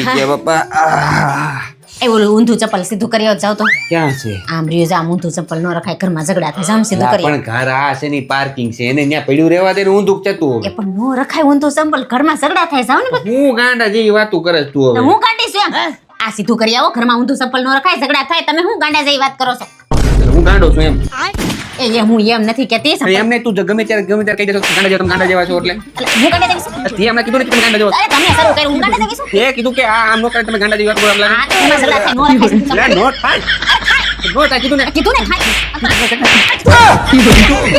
ગયા બાપા એ ઓલું ઊંધું ચપ્પલ સીધું કરી જાવ તો ક્યાં છે આમ રહ્યું જામ ઊંધું ચપ્પલ નો રખાય ઘરમાં ઝઘડા થાય જામ સીધું કરી પણ ઘર આ છે ની પાર્કિંગ છે એને ત્યાં પડ્યું રહેવા દે ને ઊંધું જતું એ પણ નો રખાય ઊંધું ચપ્પલ ઘરમાં ઝઘડા થાય જાવ ને હું ગાંડા જેવી વાતું કરે તું હવે હું કાઢીશ એમ આ સીધું કરી આવો ઘરમાં ઊંધું ચપ્પલ નો રખાય ઝઘડા થાય તમે હું ગાંડા જેવી વાત કરો છો હું ગાંડો છું એમ એ હું એમ નથી કેતી એમને તું ગમે ત્યારે કહી દેશો ગાંડા જેવા તમે ગાંડા જેવા છો એટલે હું ગાંડા જેવી છું? તે એમને કીધું ને કે તમે ગાંડા જેવા અરે તમે શરૂ કર્યું હું ગાંડા જેવી છું? તે કીધું કે આ આમ નો કરે તમે ગાંડા જેવી વાત કરો આ તો ઘરમાં ઝઘડા થાય નો રખાય સીધું ચપ્પલ. નો થાય નો થાય કીધું ને કીધું ને ખાય કીધું ને ખાય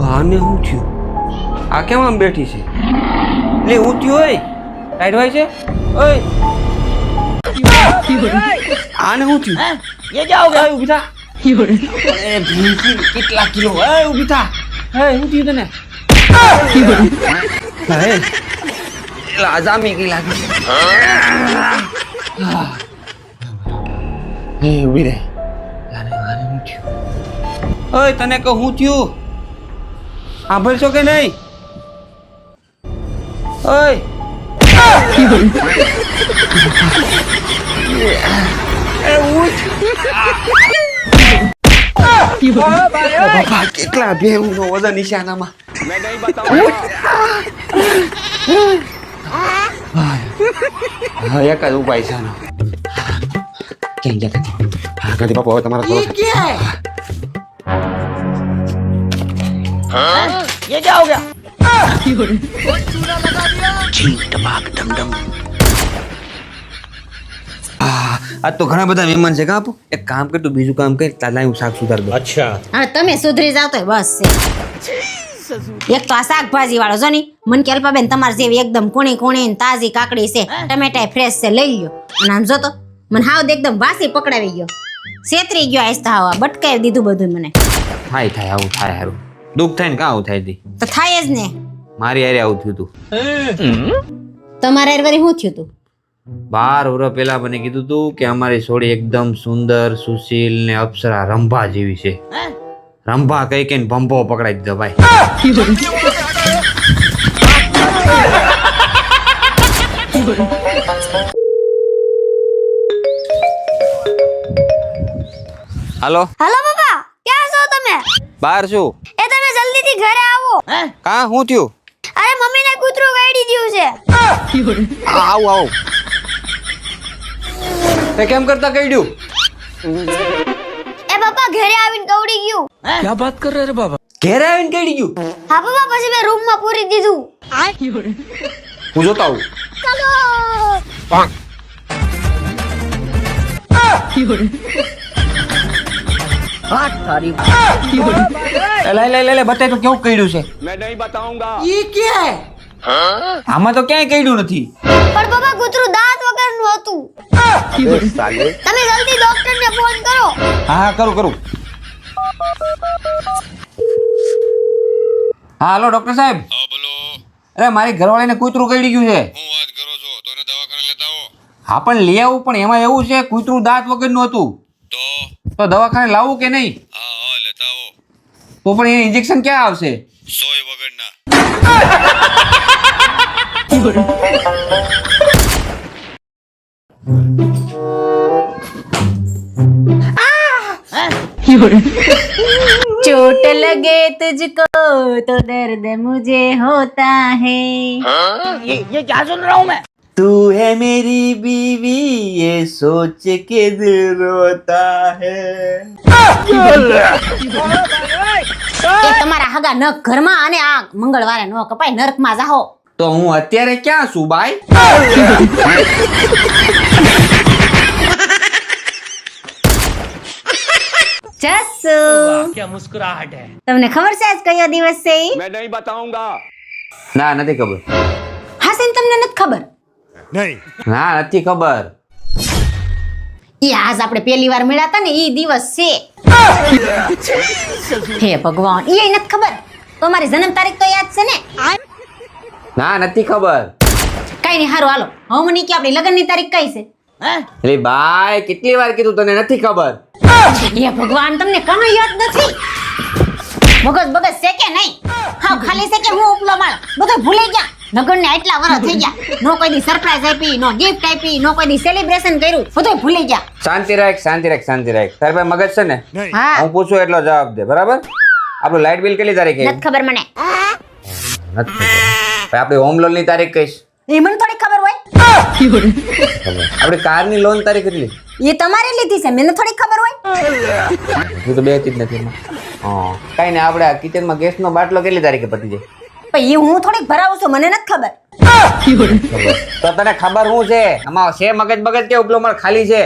આને શું થયું આ કેમ આમ બેઠી છે લે હું થયું હોય ટાઈટ હોય છે ઓય આને શું થયું એ જાઓ ગયા ઊભી થા એ ભીંસી કેટલા કિલો એ ઊભી થા એ શું થયું તને હે લાજામી કી લાગી હે ઊભી રે આને શું થયું ઓય તને કહું શું થયું સાંભળશો કે નહીં ઓય એ ઉઠ બાપા કેટલા ભેગું વજન નિશાનામાં મેં નહીં બતાવું હા એક જ ઉપાય છે આનો ક્યાં ગયા હા ગાડી બાપા હવે તમારા થોડો ये क्या हो गया आज तो घણા બધા મહેમાન છે કાપો એક કામ કર તું બીજું કામ કર તાલા હું શાક સુધાર દઉં अच्छा હવે તમે સુધરી જાવ તો બસ છે એક તો આ શાકભાજી વાળો જો ની મન કે અલ્પાબેન તમાર જેવી એકદમ કુણી કુણી ને તાજી કાકડી છે ટમેટા ફ્રેશ છે લઈ લ્યો અને આમ જો તો મને હાવ એકદમ વાસી પકડાવી ગયો છેતરી ગયો આસ્તા હાવા બટકાવી દીધું બધું મને થાય આવું થાય હારું દુઃખ થાય ને કાં આવું થાય તી તો થાય જ ને મારી હારે આવું થયું તું તમારે વરી શું થયું તું 12 વર્ષ પહેલા મને કીધું તું કે અમારી છોડી એકદમ સુંદર સુશીલ ને અપ્સરા રંભા જેવી છે રંભા કઈ કઈ ભંભો પકડાઈ દીધો ભાઈ હાલો हेलो पापा क्या છો તમે બહાર છું એ તમે જલ્દીથી ઘરે આવો કા શું થયું અરે મમ્મીને કૂતરું કાઢી દીધું છે આવું તે કેમ કરતા કઈડ્યું એ પપ્પા ઘરે આવીને કવડી ગયું क्या बात कर रहे रे बाबा ઘેર આવીને કઈડી ગયું હા પપ્પા પછી મેં રૂમમાં પૂરી દીધું હું જોતા આવું ચલો લે બતાય તો કેવું કઈડ્યું છે मैं नहीं बताऊंगा આમાં તો ક્યાંય કઈડ્યું નથી પણ પપ્પા કૂતરું દાંત વગરનું હતું તમે જલ્દી ડોક્ટરને ફોન કરો હા કરું હા હાલો ડોક્ટર સાહેબ હા બોલો અરે મારી ઘરવાળીને કૂતરું કઈડી ગયું છે હું વાત કરો છો તો એને દવાખાને લેતા આવો હા પણ લઈ આવું પણ એમાં એવું છે કૂતરું દાંત વગરનું હતું તો દવાખાને લાવવું કે નહીં હા લેતા આવો તો પણ એ ઇન્જેક્શન ક્યાં આવશે સોય વગરના चोट लगे तुझको तो दर्द मुझे होता है ये क्या सुन रहा हूँ मैं तू है मेरी बीवी ये सोच के दिल रोता है એ તમારા હગા નખ ઘરમાં અને આ મંગળવારે નો કપાય નરકમાં જાહો તો હું અત્યારે ક્યાં છું બાઈ જસુ क्या मुस्कुराहट है તમને ખબર છે આજ કયો દિવસ છે ઈ? मैं नहीं बताऊंगा ના નથી ખબર હા સેન તમને નથી ખબર ના નથી ખબર ઈ આજ આપણે પહેલી વાર મળ્યા હતા ને ઈ દિવસ છે હે ભગવાન ઈ નથી ખબર તમારી જન્મ તારીખ તો યાદ છે ને ના નથી ખબર કઈ નહીં હારું હાલો હવે મને કે આપણી લગ્નની તારીખ કઈ છે એટલે ભાઈ કેટલી વાર કીધું તને નથી ખબર? એ ભગવાન તમને કાંઈ યાદ નથી? મગજ બગજ છે કે નહીં? હા ખાલી છે કે હું ઉપલો માળ બધું ભૂલી ગયા. લગન ને એટલા વર્ષ થઈ ગયા, નો કોઈ દી સરપ્રાઈઝ આપી, નો ગિફ્ટ આપી, નો કોઈ દી સેલિબ્રેશન કર્યું, બધું ભૂલી ગયા. શાંતિ રાખ, શાંતિ રાખ, શાંતિ રાખ. તારે પાસે મગજ છે ને? હા હું પૂછું એટલો જવાબ દે, બરાબર? આપણું લાઇટ બિલ કેટલી તારીખે? નથી ખબર મને. નથી ખબર. ભાઈ આપણી હોમ લોન ની તારીખ કઈશ? એ મને થોડી ખબર હોય. આપણી કાર ની લોન તારીખ કેટલી? એ તમારે લીધી છે, મને થોડી ખબર હોય. હું તો બેતી જ નથી એમાં. હા કઈ ને આપણે કિચન માં ગેસ નો બાટલો કેટલી તારીખે પતી જાય? પણ એ હું થોડીક ભરાવું છું, મને નથી ખબર. તો તને ખબર શું છે? આમાં છે મગજ બગજ કે ઉપલો માળ ખાલી છે?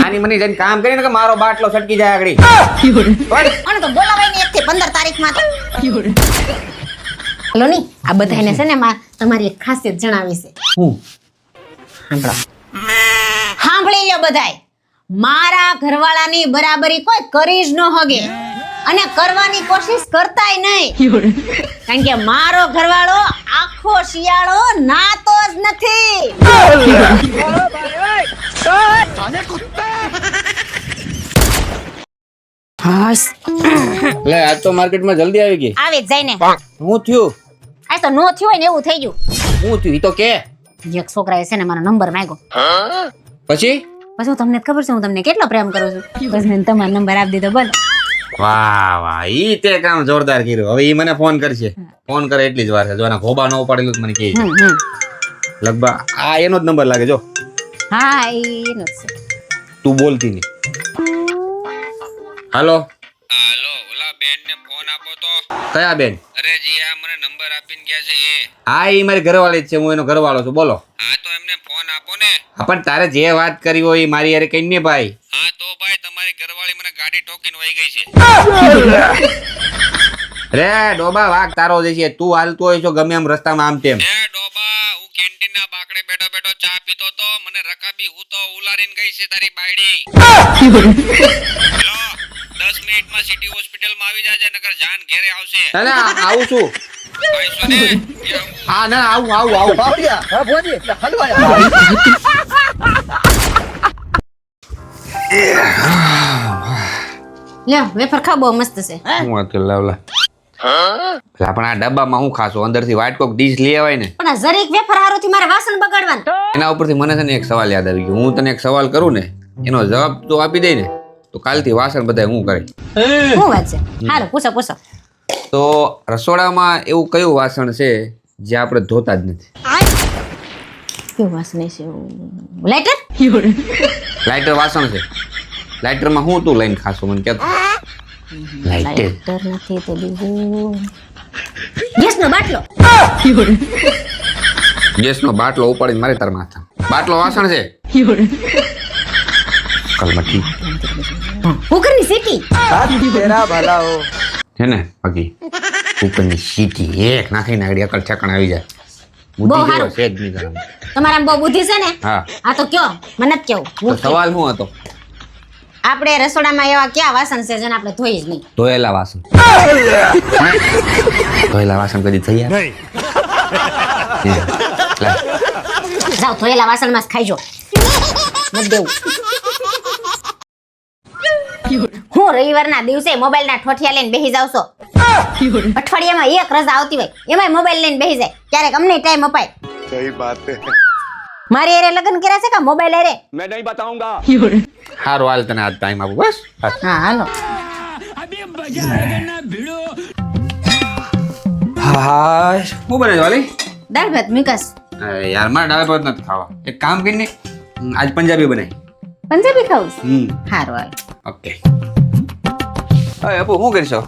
નાની મની જઈને કામ કરીને કે મારો બાટલો છટકી જાય આગળ. અને તો બોલાવાય ને 1 થી 15 તારીખમાં તો. હલો ની આ બધાને છે ને તમારી એક ખાસિયત જણાવી છે. હું સાંભળી લો બધાય, મારા ઘરવાળાની બરાબરી કોઈ કરી જ ન હગે અને કરવાની કોશિશ કરતાય નહીં. કારણ કે મારો ઘરવાળો આખો શિયાળો નાતો જ નથી. હાસ લે આજ તો માર્કેટમાં જલ્દી આવી ગઈ. આવી જ જાય ને. હું થયું? આ તો નો થયું હોય ને એવું થઈ ગયું. હું થયું ઈ તો કે? એક છોકરાએ છે ને મારો નંબર માંગ્યો. પછી પછી તમને જ ખબર છે હું તમને કેટલો પ્રેમ કરું છું. બસ મેં તમારો નંબર આપી દીધો. બોલો. વાહ વાહ, ઈ તે કામ જોરદાર કર્યું. હવે ઈ મને ફોન કરશે. ફોન કરે એટલી જ વાર છે. જો આના ખોબા ન ઉપાડેલું તો મને કહે છે. લગભગ આ એનો જ નંબર લાગે. જો હા એનો જ છે. તું બોલતી નહીં. હાલો. હાલો, ઓલા બેન ને ફોન આપો તો. કયા બેન? અરે જી આ મને નંબર આપીને ગયા છે એ. હા ઈ મારી ઘરવાળી જ છે, હું એનો ઘરવાળો છું. બોલો. હા તો એમને ફોન આપો ને. હા પણ તારે જે વાત કરી હોય ઈ મારી યાર કઈ ને ભાઈ. હા તો ભાઈ તમારી ઘરવાળી મને ગાડી ઠોકીને વહી ગઈ છે. રે ડોબા વાઘ તારો જ છે. તું હાલતો હોય છો ગમે એમ રસ્તામાં આમ તેમ. એ ડોબા, હું કેન્ટીન ના બાકડે બેઠો બેઠો ચા પીતો તો મને રકાબી હું તો ઉલારીને ગઈ છે તારી બાયડી. હેલો 10 મિનિટમાં સિટી હોસ્પિટલમાં આવી જાજે નકર જાન ઘેરે આવશે. ના ના આવું છું. ભાઈ સોને કે આવું. હા ના આવું આવું આવું. લ્યો વેફર ખાવ, બહુ મસ્ત છે. હું વાત લાવલા. પેલા પણ આ ડબ્બામાં હું ખાશો? અંદરથી વાઈટ કોક ડીશ લઈ આવાય ને. પણ આ જરીક વેફર હારોથી મારે વાસણ બગાડવાનું. એના ઉપરથી મને છે ને એક સવાલ યાદ આવી ગયો. હું તને એક સવાલ કરું ને એનો જવાબ તો આપી દઈ ને તો કાલથી વાસણ બધા હું કરે. શું વાત છે? હાલો પૂછો પૂછો. તો રસોડામાં એવું કયું વાસણ છે જે આપણે ધોતા જ નથી? કેવું વાસણ છે? લાઈટર? લાઇટર વાસણ છે. લાઇટરમાં હું તું લઈને ખાશો મને કે? લાઇટર લાઈટર નથી તો બીજું ગેસનો બાટલો. ગેસનો બાટલો ઉપાડીને મારી તાર માથા. બાટલો વાસણ છે? કલમઠી કુકરની સીટી. છે ને બાકી કુકરની સીટી એક નાખીને આગળ અકલ ઠેકાણ આવી જાય. બહુ બુદ્ધિ સારું. જેવો છે જ નહીં તારામાં. તમારામાં બહુ બુદ્ધિ છે ને. હા આ તો કયો મને જ કેવું. તો સવાલ શું હતો? આપણે રસોડામાં એવા ક્યાં વાસણ છે જેને આપણે ધોઈ જ નહીં? ધોયેલા વાસણ. ધોયેલા વાસણ કદી થઈ યાર? જાઓ ધોયેલા વાસણમાં જ ખાઈજો. મત દેવું. હું રવિવારના દિવસે મોબાઈલના ઠોઠિયા લઈને બેસી જાવ છો. અઠવાડિયામાં એક રજા આવતી હોય એમાંય મોબાઈલ લઈને બેસી જાય. ક્યારેક અમને ટાઈમ અપાય. સહી બાત હે. મારી એરે લગ્ન કર્યા છે કે મોબાઈલ એરે? मैं नहीं बताऊंगा. હારું હાલ તને આજ ટાઈમ આપું બસ. હા હાલો. હા શું બને છે વાલી? દાળ ભાત મિકાસ. અરે યાર મારે દાળ ભાત નથી ખાવા. એક કામ કરીને આજ પંજાબી બનાવી. પંજાબી ખાવું છે? હમ હારું હાલ. ઓકે. હવે આપો શું કરશો?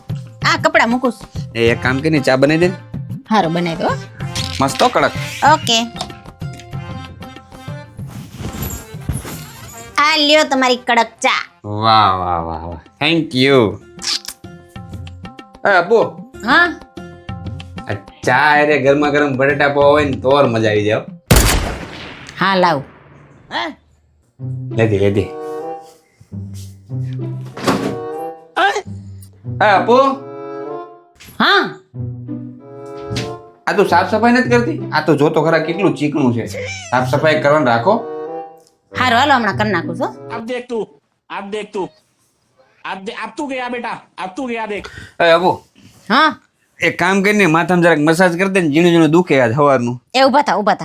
આ કપડા મૂકું છું. એક કામ કરીને ચા બનાવી દે. હારું બનાવી દો. મસ્ત હો, કડક. ઓકે. આ લ્યો તમારી કડક ચા. વાહ વાહ વાહ વાહ, થેન્ક યુ. આપો હા આ ચા અરે ગરમા ગરમ બટેટા પૌવા હોય ને તો મજા આવી જાય. હા લાવ. લેતી લેતી. આપો હા આ તો સાફ સફાઈ નથી કરતી? આ તો જો તો ખરા કેટલું ચીકણું છે. સાફ સફાઈ કરવાનું રાખો. હારું હાલો હમણાં કરી નાખું છો अब देख तू अब तू गया बेटा अब तू गया देख એ અબો હા એક કામ કરીને માથામાં જરાક મસાજ કરી દે ને ઝીણું ઝીણું દુખે આજ સવારનું. એ ઊભા થાવ ઊભા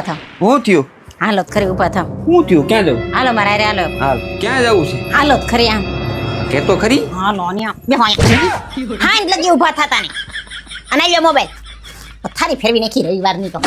થાવ શું થયું? હાલો તો ખરી ઊભા થાવ શું થયું? ક્યાં જવું? હાલો મારા હારે હાલો હાલ ક્યાં જવું છે? હાલો તો ખરી આમ કે તો ખરી. હાલો ન્યા બે હા એટલે લગી ઊભા થતા ને અને આલ્યો મોબાઈલ થારી ફેરવી નાખી રવિવારની તો